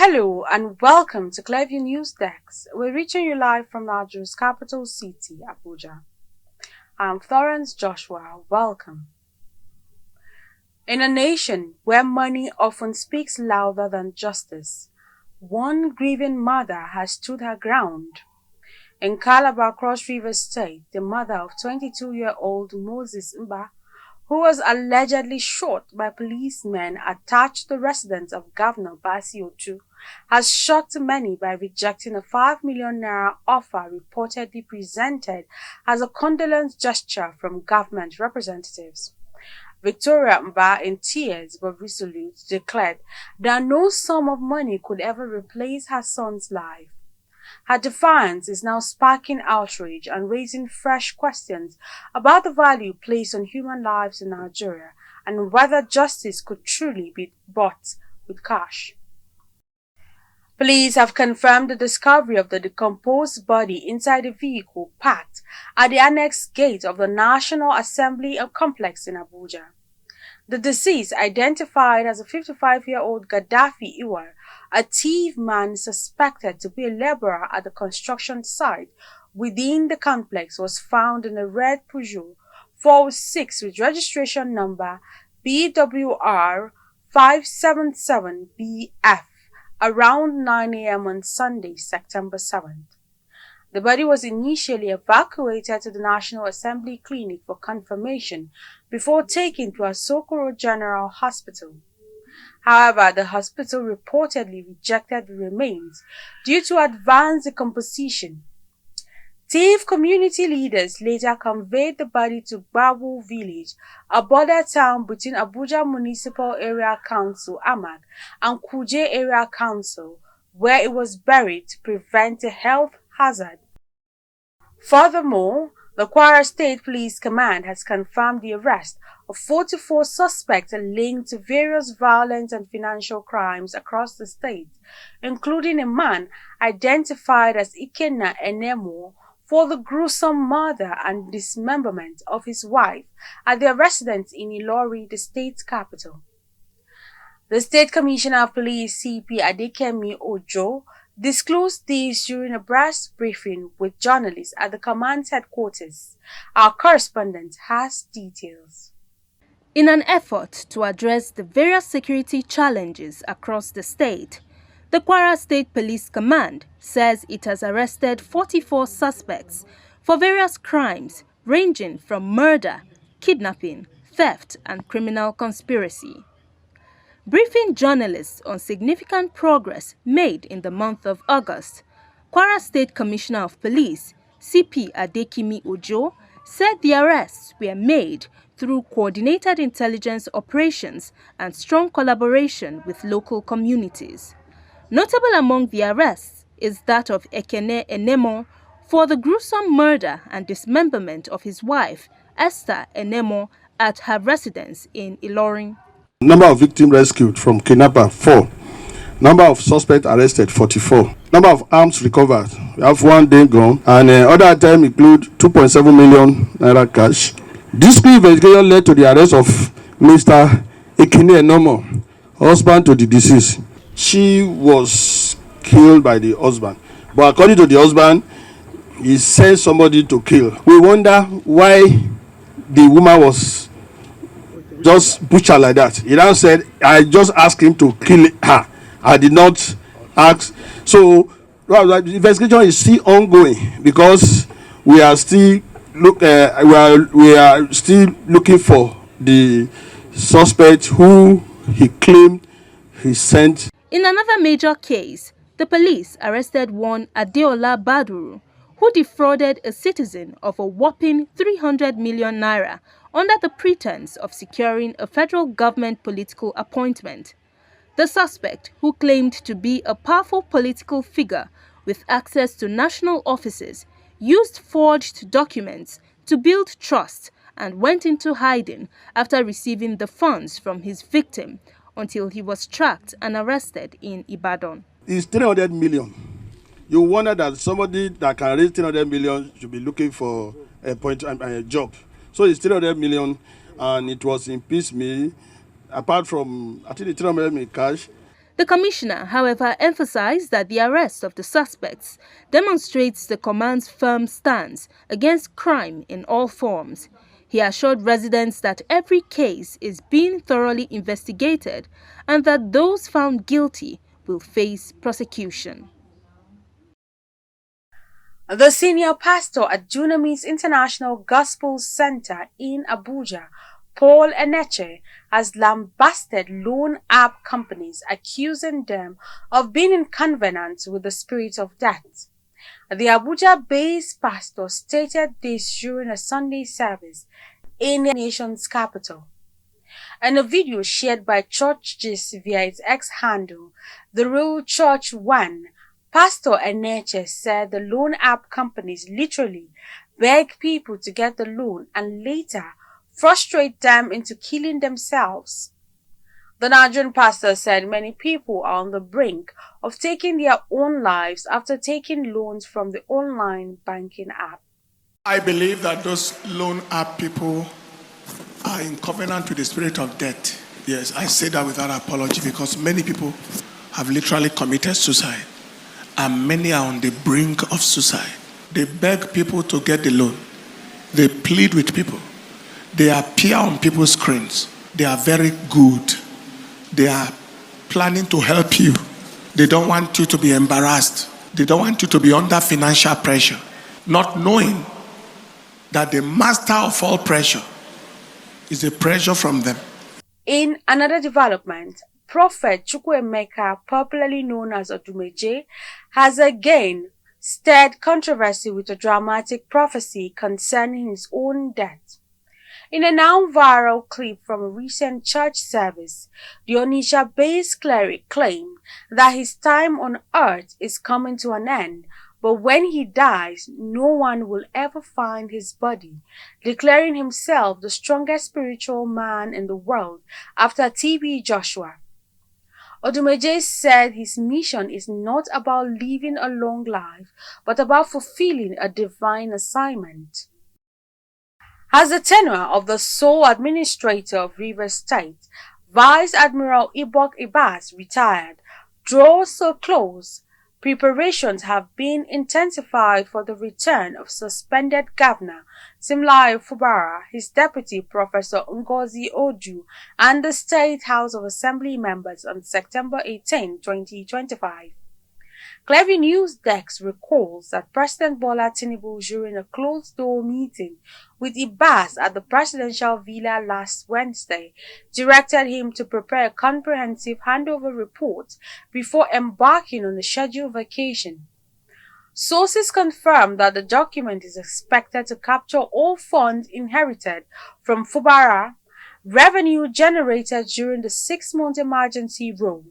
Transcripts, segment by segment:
Hello and welcome to Clearview News Desk. We're reaching you live from Nigeria's capital city, Abuja. I'm Florence Joshua. Welcome. In a nation where money often speaks louder than justice, one grieving mother has stood her ground. In Calabar, Cross River State, the mother of 22-year-old Moses Mba, who was allegedly shot by policemen attached to the residence of Governor Basi Otu, has shocked many by rejecting a 5 million naira offer reportedly presented as a condolence gesture from government representatives. Victoria Mba, in tears but resolute, declared that no sum of money could ever replace her son's life. Her defiance is now sparking outrage and raising fresh questions about the value placed on human lives in Nigeria and whether justice could truly be bought with cash. Police have confirmed the discovery of the decomposed body inside a vehicle parked at the annex gate of the National Assembly complex in Abuja. The deceased, identified as a 55-year-old Gaddafi Iwar, a thief man suspected to be a laborer at the construction site within the complex, was found in a red Peugeot 406 with registration number BWR 577BF around 9 a.m. on Sunday, September 7th. The body was initially evacuated to the National Assembly Clinic for confirmation before taken to Asokoro General Hospital. However, the hospital reportedly rejected the remains due to advanced decomposition. Thief community leaders later conveyed the body to Gbawu village, a border town between Abuja Municipal Area Council (AMAC) and Kuje Area Council, where it was buried to prevent a health hazard. Furthermore, the Kwara State Police Command has confirmed the arrest of 44 suspects linked to various violent and financial crimes across the state, including a man identified as Ikenna Enemo for the gruesome murder and dismemberment of his wife at their residence in Ilori, the state's capital. The State Commissioner of Police, CP Adekemi Ojo, disclosed this during a press briefing with journalists at the command's headquarters. Our correspondent has details. In an effort to address the various security challenges across the state, the Kwara State Police Command says it has arrested 44 suspects for various crimes ranging from murder, kidnapping, theft, and criminal conspiracy. Briefing journalists on significant progress made in the month of August, Kwara State Commissioner of Police, CP Adekemi Ojo, said the arrests were made through coordinated intelligence operations and strong collaboration with local communities. Notable among the arrests is that of Ekene Enemo for the gruesome murder and dismemberment of his wife, Esther Enemo, at her residence in Ilorin. Number of victims rescued from kidnapper 4. Number of suspects arrested 44. Number of arms recovered. We have 1 day gone, and other items include 2.7 million naira cash. This investigation led to the arrest of Mr. Ekene Enemo, husband to the deceased. She was killed by the husband, but according to the husband, he sent somebody to kill. We wonder why the woman was just butcher like that. He now said, I just asked him to kill her. I did not ask. So the investigation is still ongoing because we are still looking for the suspect who he claimed he sent. In another major case, the police arrested one Adeola Baduru, who defrauded a citizen of a whopping 300 million naira under the pretense of securing a federal government political appointment. The suspect, who claimed to be a powerful political figure with access to national offices, used forged documents to build trust and went into hiding after receiving the funds from his victim until he was tracked and arrested in Ibadan. It's 300 million. You wonder that somebody that can raise 300 million should be looking for a job. So it's 300 million, and it was in piecemeal. Apart from, I think, the 300 million cash. The commissioner, however, emphasized that the arrest of the suspects demonstrates the command's firm stance against crime in all forms. He assured residents that every case is being thoroughly investigated and that those found guilty will face prosecution. The senior pastor at Dunamis International Gospel Center in Abuja, Paul Eneche, has lambasted loan app companies, accusing them of being in covenant with the spirit of death. The Abuja-based pastor stated this during a Sunday service in the nation's capital. In a video shared by Church Gist via its X handle, The Real Church One, Pastor Eneche said the loan app companies literally beg people to get the loan and later frustrate them into killing themselves. The Nigerian pastor said many people are on the brink of taking their own lives after taking loans from the online banking app. I believe that those loan app people are in covenant with the spirit of death. Yes, I say that without apology because many people have literally committed suicide and many are on the brink of suicide. They beg people to get the loan. They plead with people. They appear on people's screens. They are very good. They are planning to help you. They don't want you to be embarrassed. They don't want you to be under financial pressure, not knowing that the master of all pressure is the pressure from them. In another development, Prophet Chukwuemeka, popularly known as Odumeje, has again stirred controversy with a dramatic prophecy concerning his own death. In a now viral clip from a recent church service, the Onitsha-based cleric claimed that his time on earth is coming to an end, but when he dies, no one will ever find his body, declaring himself the strongest spiritual man in the world after TB Joshua. Odumeje said his mission is not about living a long life, but about fulfilling a divine assignment. As the tenure of the sole administrator of Rivers State, Vice Admiral Ibok Ibas, retired, draws so close, preparations have been intensified for the return of suspended Governor Simlayo Fubara, his deputy Professor Ngozi Oju, and the State House of Assembly members on September 18, 2025. Clever News Desk recalls that President Bola Tinubu, during a closed-door meeting with Ibas at the presidential villa last Wednesday, directed him to prepare a comprehensive handover report before embarking on a scheduled vacation. Sources confirm that the document is expected to capture all funds inherited from Fubara, revenue generated during the 6-month emergency rule,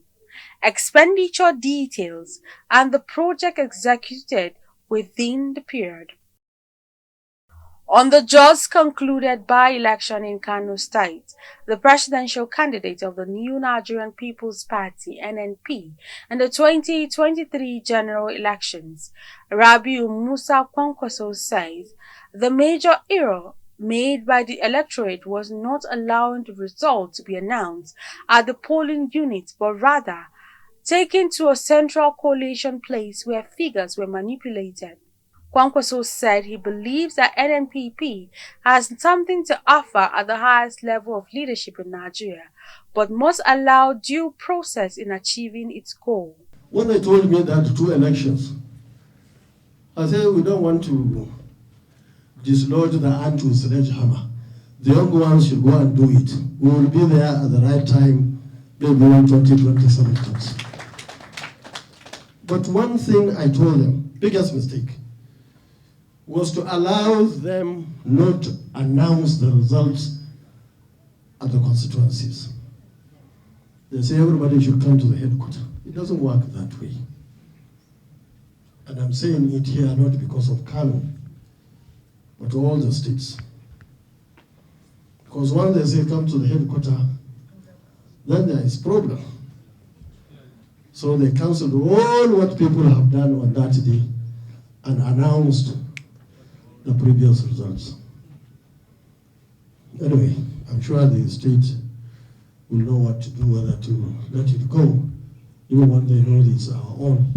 expenditure details, and the project executed within the period. On the just concluded by-election in Kano State, the presidential candidate of the New Nigerian People's Party (NNP) in the 2023 general elections, Rabiu Musa Kwankwaso, says the major error made by the electorate was not allowing the result to be announced at the polling unit, but rather taken to a central collation place where figures were manipulated. Kwankwaso said he believes that NNPP has something to offer at the highest level of leadership in Nigeria, but must allow due process in achieving its goal. When they told me that 2 elections, I said we don't want to dislodge the ant with sledgehammer. The young ones should go and do it. We will be there at the right time, maybe in 2027. But one thing I told them, biggest mistake, was to allow them not to announce the results at the constituencies. They say everybody should come to the headquarters. It doesn't work that way. And I'm saying it here not because of Kano, but all the states. Because once they say come to the headquarters, then there is problem. So they cancelled all what people have done on that day and announced the previous results. Anyway, I'm sure the state will know what to do, whether to let it go even when they know it's our own,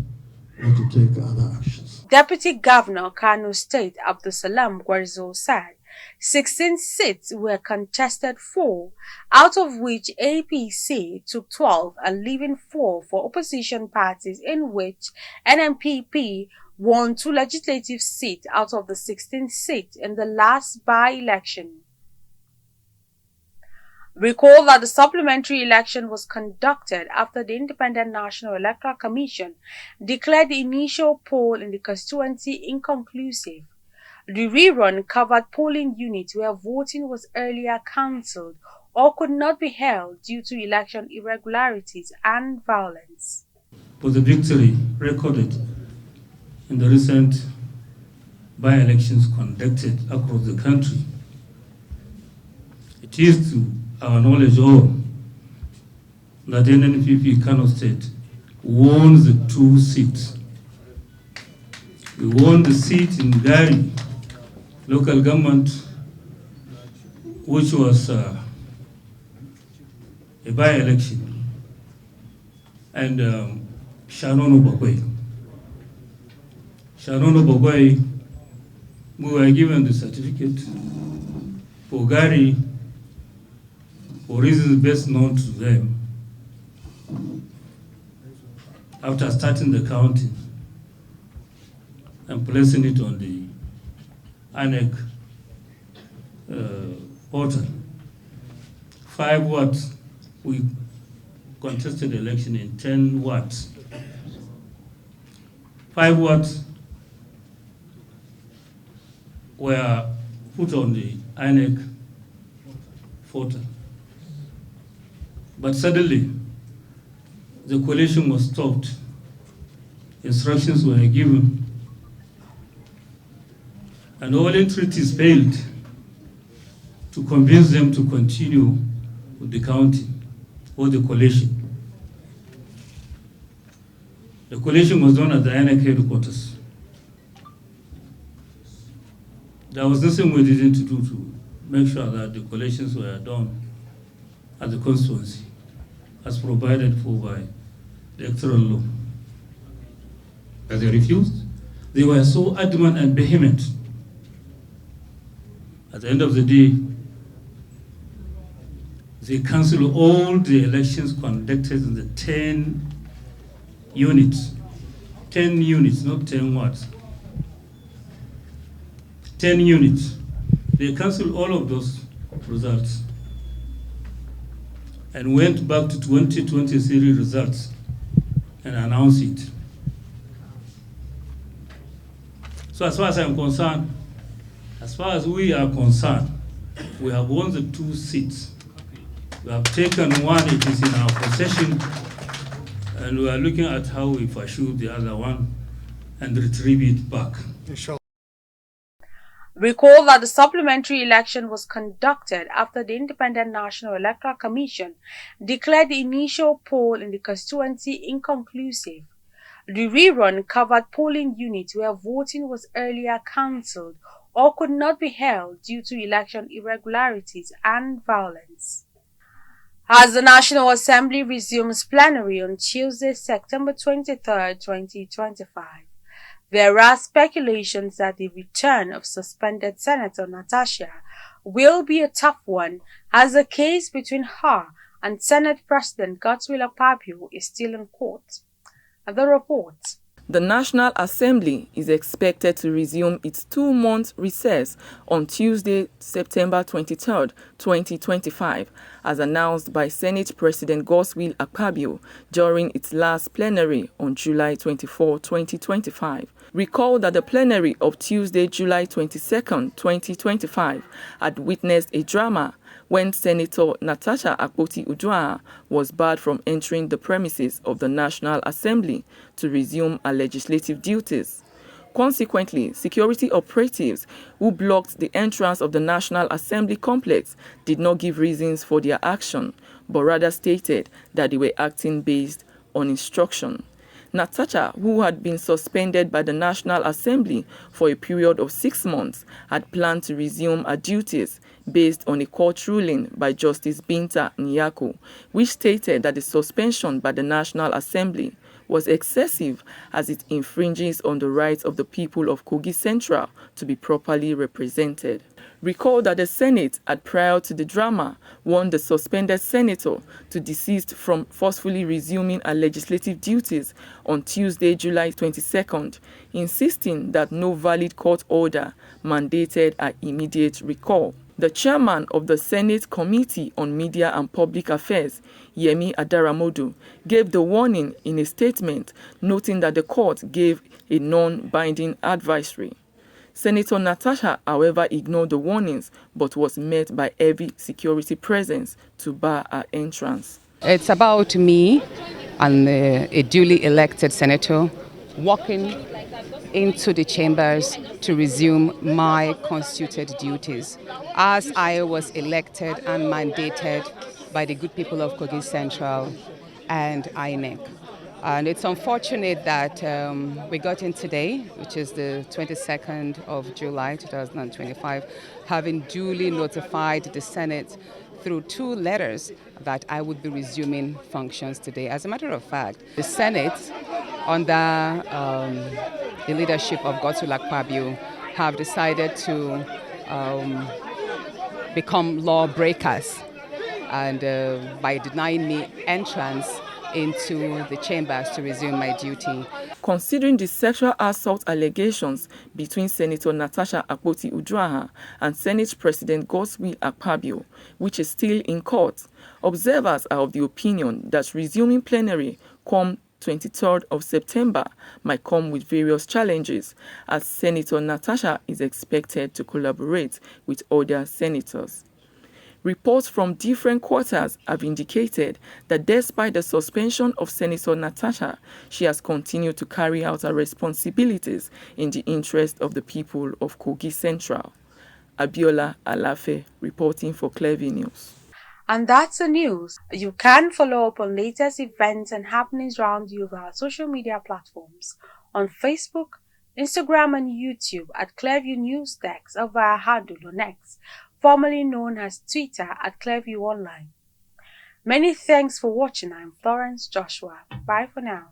not to take other actions. Deputy Governor Kano State Abdusalam Gwarzo said 16 seats were contested, 4 out of which APC took 12 and leaving 4 for opposition parties, in which NNPP won 2 legislative seats out of the 16 seats in the last by-election. Recall that the supplementary election was conducted after the Independent National Electoral Commission declared the initial poll in the constituency inconclusive. The rerun covered polling units where voting was earlier cancelled or could not be held due to election irregularities and violence. For the victory recorded in the recent by-elections conducted across the country, it is to our knowledge all that NNPP Kano State won the 2 seats. We won the seat in Gari local government, which was a by-election, and Shanono Bogwe. Shanono Bogwe, we were given the certificate. For Gari, for reasons best known to them, after starting the counting and placing it on the INEC portal, 5 wards, we contested election in 10 wards. 5 wards were put on the INEC portal. But suddenly, the coalition was stopped. Instructions were given, and all entreaties failed to convince them to continue with the counting or the coalition. The coalition was done at the INEC headquarters. There was nothing we didn't do to make sure that the coalitions were done at the constituency, as provided for by the electoral law. But they refused. They were so adamant and vehement. At the end of the day, they cancelled all the elections conducted in the 10 units. 10 units, not 10 wards. 10 units. They cancelled all of those results and went back to 2023 results and announced it. So as far as I'm concerned, as far as we are concerned, we have won the 2 seats. We have taken 1, it is in our possession, and we are looking at how we pursue the other 1 and retrieve it back. Recall that the supplementary election was conducted after the Independent National Electoral Commission declared the initial poll in the constituency inconclusive. The rerun covered polling units where voting was earlier cancelled or could not be held due to election irregularities and violence. As the National Assembly resumes plenary on Tuesday, September 23, 2025, there are speculations that the return of suspended Senator Natasha will be a tough one, as the case between her and Senate President Godswill Akpabio is still in court. The report. The National Assembly is expected to resume its 2-month recess on Tuesday, September 23, 2025, as announced by Senate President Godswill Akpabio during its last plenary on July 24, 2025. Recall that the plenary of Tuesday, July 22, 2025, had witnessed a drama when Senator Natasha Akpoti-Uduaghan was barred from entering the premises of the National Assembly to resume her legislative duties. Consequently, security operatives who blocked the entrance of the National Assembly complex did not give reasons for their action, but rather stated that they were acting based on instruction. Natasha, who had been suspended by the National Assembly for a period of 6 months, had planned to resume her duties based on a court ruling by Justice Binta Nyako, which stated that the suspension by the National Assembly was excessive as it infringes on the rights of the people of Kogi Central to be properly represented. Recall that the Senate had, prior to the drama, warned the suspended senator to desist from forcefully resuming her legislative duties on Tuesday, July 22nd, insisting that no valid court order mandated her immediate recall. The chairman of the Senate Committee on Media and Public Affairs, Yemi Adaramodu, gave the warning in a statement, noting that the court gave a non-binding advisory. Senator Natasha, however, ignored the warnings but was met by heavy security presence to bar her entrance. It's about me and a duly elected senator walking into the chambers to resume my constituted duties as I was elected and mandated by the good people of Kogi Central and INEC. And it's unfortunate that we got in today, which is the 22nd of July 2025, having duly notified the Senate through 2 letters that I would be resuming functions today. As a matter of fact, the Senate, under the leadership of Godswill Akpabio, have decided to become lawbreakers and by denying me entrance into the chambers to resume my duty. Considering the sexual assault allegations between Senator Natasha Akpoti-Uduaghan and Senate President Godswill Akpabio, which is still in court, observers are of the opinion that resuming plenary come 23rd of September might come with various challenges, as Senator Natasha is expected to collaborate with other senators. Reports from different quarters have indicated that despite the suspension of Senator Natasha, she has continued to carry out her responsibilities in the interest of the people of Kogi Central. Abiola Alafe, reporting for Clever News. And that's the news. You can follow up on latest events and happenings around you via our social media platforms on Facebook, Instagram and YouTube at Clearview News Desk or via handle on X, formerly known as Twitter at Clearview Online. Many thanks for watching. I'm Florence Joshua. Bye for now.